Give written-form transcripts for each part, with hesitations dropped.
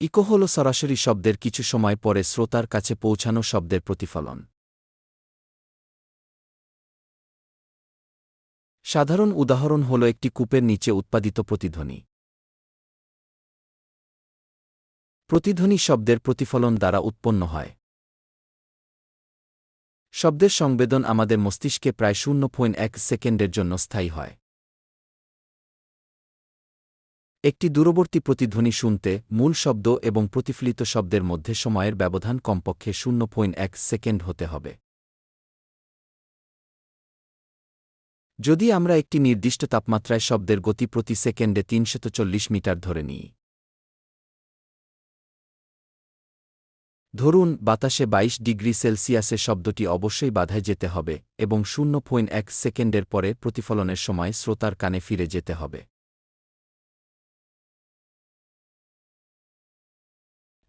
Eco হল সরাসরি শব্দের কিছু সময় পরে শ্রোতার কাছে পৌঁছানো শব্দের প্রতিফলন। সাধারণ উদাহরণ হল একটি কূপের নিচে উৎপাদিত প্রতিধ্বনি। প্রতিধ্বনি শব্দের প্রতিফলন দ্বারা উৎপন্ন হয়। শব্দের সংবেদন আমাদের মস্তিষ্কে প্রায় 0.1 সেকেন্ডের জন্য স্থায়ী হয়। একটি দূরবর্তী প্রতিধ্বনি শুনতে মূল শব্দ এবং প্রতিফলিত শব্দের মধ্যে সময়ের ব্যবধান কমপক্ষে 0.1 সেকেন্ড হতে হবে। যদি আমরা একটি নির্দিষ্ট তাপমাত্রায় শব্দের গতি প্রতি সেকেন্ডে 340 মিটার ধরে নিই, ধরুন বাতাসে 22 ডিগ্রি সেলসিয়াসে শব্দটি অবশ্যই বাধায় যেতে হবে এবং 0.1 সেকেন্ডের পরে প্রতিফলনের সময় শ্রোতার কানে ফিরে যেতে হবে।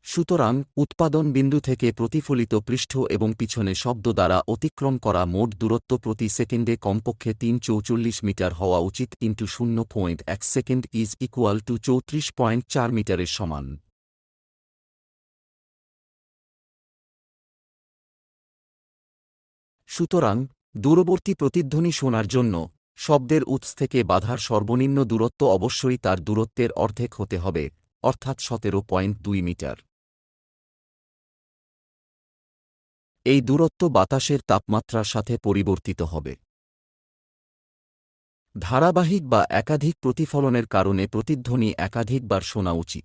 সুতরাং উৎপাদন বিন্দু থেকে প্রতিফলিত পৃষ্ঠ এবং পিছনে শব্দ দ্বারা অতিক্রম করা মোট দূরত্ব প্রতি সেকেন্ডে কমপক্ষে 344 মিটার হওয়া উচিত, into 0.1 second is equal to 34.4 মিটারের সমান। সুতরাং দূরবর্তী প্রতিধ্বনি শোনার জন্য শব্দের উৎস থেকে বাধার সর্বনিম্ন দূরত্ব অবশ্যই তার দূরত্বের অর্ধেক হতে হবে, অর্থাৎ 17.2 মিটার। এই দূরত্ব বাতাসের তাপমাত্রার সাথে পরিবর্তিত হবে। ধারাবাহিক বা একাধিক প্রতিফলনের কারণে প্রতিধ্বনি একাধিকবার শোনা উচিত।